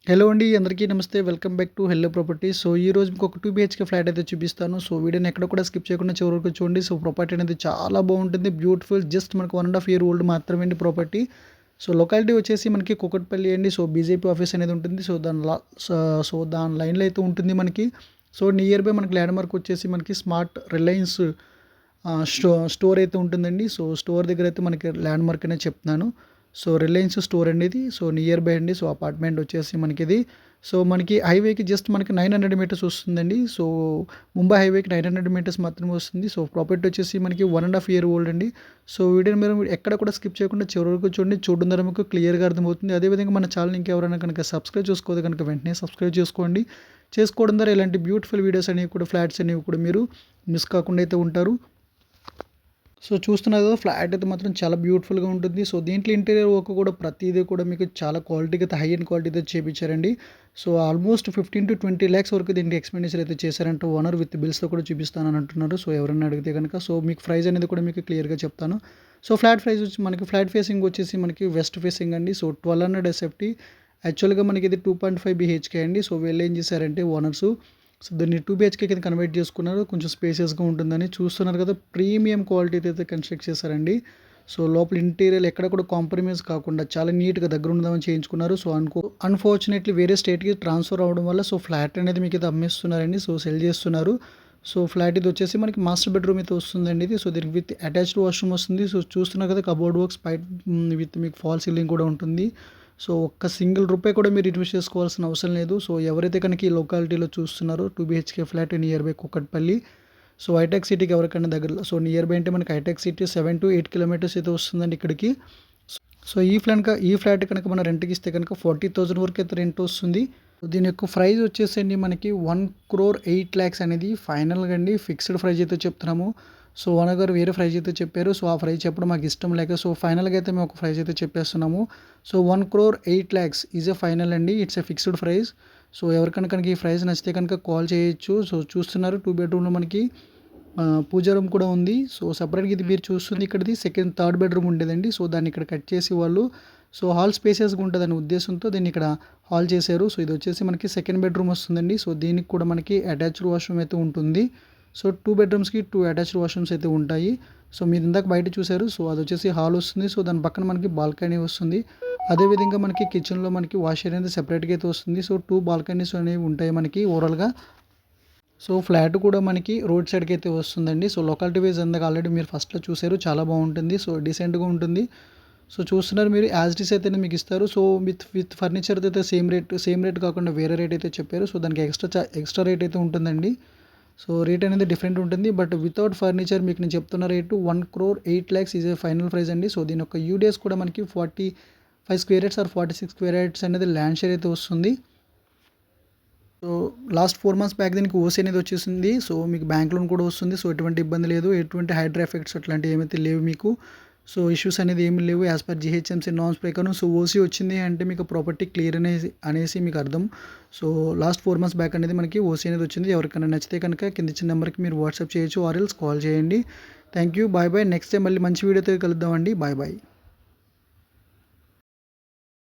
Hello అండి. అందరికీ నమస్తే. Welcome back to hello properties. So, ఈరోజు మీకు ఒక 2 బీహెచ్‌కే ఫ్లాట్ అయితే చూపిస్తాను. సో, వీడియోని ఎక్కడ కూడా స్కిప్ చేయకుండా చివరి వరకు చూడండి. సో, ప్రాపర్టీ అనేది చాలా బాగుంటుంది. బ్యూటిఫుల్ జస్ట్ మనకు 1 ½ ఇయర్ ఓల్డ్ మాత్రమే అండి ప్రాపర్టీ. సో, లొకాలిటీ వచ్చేసి మనకి కూకట్పల్లి అండి. సో, బీజేపీ ఆఫీస్ అనేది ఉంటుంది. సో, దాని లైన్‌లో అయితే ఉంటుంది మనకి. సో, నియర్ బై మనకి ల్యాండ్ మార్క్ వచ్చేసి మనకి స్మార్ట్ రిలయన్స్ స్టోర్ అయితే ఉంటుందండి. సో, స్టోర్ దగ్గర అయితే మనకి ల్యాండ్ మార్క్ అనేది చెప్తున్నాను. సో, రిలయన్స్ స్టోర్ అండి ఇది. సో, నియర్ బై అండి. సో, అపార్ట్మెంట్ వచ్చేసి మనకిది. సో, మనకి హైవేకి జస్ట్ మనకి 900 మీటర్స్ వస్తుందండి. సో, ముంబై హైవేకి 900 మీటర్స్ మాత్రమే వస్తుంది. సో, ప్రాపర్టీ వచ్చేసి మనకి 1 ½ ఇయర్ ఓల్డ్ అండి. సో, వీడియోని మీరు ఎక్కడ కూడా స్కిప్ చేయకుండా చివరి వరకు చూడండి. చూడడం ద్వారా మీకు క్లియర్‌గా అర్థమవుతుంది. అదేవిధంగా మన ఛానల్ ఇంకెవరైనా కనుక సబ్స్క్రైబ్ చేసుకోతే కనుక వెంటనే సబ్స్క్రైబ్ చేసుకోండి. చేసుకోవడం ద్వారా ఇలాంటి బ్యూటిఫుల్ వీడియోస్ అనేవి కూడా ఫ్లాట్స్ అనేవి కూడా మీరు మిస్ కాకుండా అయితే ఉంటారు. సో, చూస్తున్నారు కదా! ఫ్లాట్ అయితే మాత్రం చాలా బ్యూటిఫుల్‌గా ఉంటుంది. సో, దీంట్లో ఇంటీరియర్ వర్క్ కూడా ప్రతీది కూడా మీకు చాలా క్వాలిటీగా అయితే హై ఎండ్ క్వాలిటీతో చేపించారండి. సో, ఆల్మోస్ట్ 15-20 లాక్స్ వరకు దీనికి ఎక్స్‌పెండిచర్ అయితే చేశారంట ఓనర్ విత్ బిల్స్‌తో కూడా చూపిస్తానని అంటున్నారు. సో, ఎవరైనా అడిగితే కనుక సో, మీకు ప్రైస్ అనేది కూడా మీకు క్లియర్‌గా చెప్తాను. సో, ఫ్లాట్ ప్రైస్ వచ్చి మనకి ఫ్లాట్ ఫేసింగ్ వచ్చేసి మనకి వెస్ట్ ఫేసింగ్ అండి. సో, 1200 ఎస్ఎఫ్టీ యాక్చువల్‌గా మనకి ఇది 2.5 బీహెచ్‌కే అండి. సో, వీళ్ళు ఏం చేశారంటే ఓనర్సు సో, దీన్ని 2 బీహెచ్‌కే కింద కన్వర్ట్ చేసుకున్నారు. కొంచెం స్పేసియస్‌గా ఉంటుందని చూస్తున్నారు కదా! ప్రీమియం క్వాలిటీతో అయితే కన్‌స్ట్రక్ట్ చేశారండి. సో, లోపల ఇంటీరియర్ ఎక్కడ కూడా కాంప్రమైజ్ కాకుండా చాలా నీట్‌గా దగ్గరుందామని చేయించుకున్నారు. సో, అన్‌ఫార్చునేట్‌లీ వేరే స్టేట్‌కి ట్రాన్స్‌ఫర్ అవ్వడం వల్ల సో, ఫ్లాట్ అనేది మీకు ఇది అమ్మేస్తున్నారండి. సో, సెల్ చేస్తున్నారు. సో, ఫ్లాట్ ఇది వచ్చేసి మనకి మాస్టర్ బెడ్‌రూమ్ అయితే వస్తుందండి ఇది. సో, దీనికి విత్ అటాచ్డ్ వాష్‌రూమ్ వస్తుంది. సో, చూస్తున్నారు కదా! కబోర్డ్ వర్క్స్ విత్ మీకు ఫాల్ సీలింగ్ కూడా ఉంటుంది. సో, ఒక్క సింగిల్ రూపాయి కూడా మీరు ఇన్వెస్ట్ చేసుకోవాల్సిన అవసరం లేదు. సో, ఎవరైతే కనుక ఈ లొకాలిటీలో చూస్తున్నారో 2 BHK flat near by Kukatpally. So, hitech సిటీకి ఎవరికైనా దగ్గరలో సో, నియర్ బై అంటే మనకి హైటెక్ సిటీ 7-8 కిలోమీటర్స్ అయితే వస్తుందండి ఇక్కడికి. సో, ఈ ఫ్లాట్ కనుక మనం రెంట్‌కి ఇస్తే కనుక 40,000 వరకు అయితే రెంట్ వస్తుంది. దీని యొక్క ప్రైస్ వచ్చేసండి మనకి 1,08,00,000 అనేది ఫైనల్‌గా అండి. ఫిక్స్డ్ ప్రైస్ అయితే చెప్తున్నాము. సో, ఓనర్ గారు వేరే ప్రైస్ అయితే చెప్పారు. సో, ఆ ప్రైస్ చెప్పడం మాకు ఇష్టం లేక సో, ఫైనల్‌గా అయితే మేము ఒక ప్రైస్ అయితే చెప్పేస్తున్నాము. సో, 1,08,00,000 ఈజ్ ఎ ఫైనల్ అండి. It's a fixed price. So, ఎవరికైనా కనుక ఈ ప్రైస్ నచ్చితే కనుక కాల్ చేయొచ్చు. సో, చూస్తున్నారు 2 బెడ్‌రూమ్‌లో మనకి పూజా రూమ్ కూడా ఉంది. సో, సెపరేట్‌గా ఇది మీరు చూస్తుంది ఇక్కడిది థర్డ్ బెడ్‌రూమ్ ఉండేదండి. సో, దాన్ని ఇక్కడ కట్ చేసి వాళ్ళు సో, హాల్ స్పేసియస్‌గా ఉంటదనే ఉద్దేశంతో దీన్ని ఇక్కడ హాల్ చేశారు. సో, ఇది వచ్చేసి మనకి సెకండ్ బెడ్‌రూమ్ వస్తుందండి. సో, దీనికి కూడా మనకి అటాచ్డ్ వాష్‌రూమ్ అయితే ఉంటుంది. సో, 2 బెడ్‌రూమ్స్‌కి 2 అటాచ్డ్ వాష్‌రూమ్స్ అయితే ఉంటాయి. సో, మీరు ఇందాక బయట చూసారు. సో, అదొచ్చేసి హాల్ వస్తుంది. సో, దాని పక్కన మనకి బాల్కనీ వస్తుంది. అదేవిధంగా మనకి కిచెన్‌లో మనకి వాష్ ఏరియా అనేది సెపరేట్‌గా అయితే వస్తుంది. సో, 2 బాల్కనీస్ అనేవి ఉంటాయి మనకి ఓవరాల్‌గా. సో, ఫ్లాట్ కూడా మనకి రోడ్ సైడ్‌కి అయితే వస్తుందండి. సో, లొకాలిటీ వైస్ ఇందాక ఆల్రెడీ మీరు ఫస్ట్‌లో చూసారు. చాలా బాగుంటుంది. సో, డీసెంట్‌గా ఉంటుంది. సో, చూస్తున్నారు మీరు యాజ్ ఇట్ ఈస్ అయితేనే మీకు ఇస్తారు. సో, విత్ ఫర్నిచర్‌తో అయితే సేమ్ రేట్ కాకుండా వేరే రేట్ అయితే చెప్పారు. సో, దానికి ఎక్స్ట్రా రేట్ అయితే ఉంటుందండి. సో, రేట్ అనేది డిఫరెంట్ ఉంటుంది. బట్ వితౌట్ ఫర్నిచర్ మీకు నేను చెప్తున్న rate 1,08,00,000 is a final price అండి. సో, దీని యొక్క యూడిఎస్ కూడా మనకి 45 square yards or 46 square yards అనేది ల్యాండ్ షేర్ అయితే వస్తుంది. సో, లాస్ట్ 4 మంత్స్ బ్యాక్ దీనికి ఓసీ అనేది వచ్చేసింది. సో, మీకు బ్యాంక్ లోన్ కూడా వస్తుంది. సో, ఎటువంటి ఇబ్బంది లేదు. ఎటువంటి హైడ్రా ఎఫెక్ట్స్ అట్లాంటివి ఏమైతే లేవు మీకు. సో, ఇష్యూస్ అనేది ఏమి లేవు యాజ్ పర్ జీహెచ్ఎంసీ నార్మ్స్ ప్రకారం. సో, ఓసీ వచ్చింది అంటే మీకు ప్రాపర్టీ క్లియర్ అనేసి మీకు అర్థం. సో, లాస్ట్ 4 మంత్స్ బ్యాక్ అనేది మనకి ఓసీ అనేది వచ్చింది. ఎవరికైనా నచ్చితే కనుక కింద ఇచ్చిన నెంబర్కి మీరు వాట్సాప్ చేయొచ్చు ఆర్ ఎల్స్ కాల్ చేయండి. Thank you. Bye bye. Next time మళ్ళీ మంచి వీడియోతో కలుద్దామండి. Bye bye.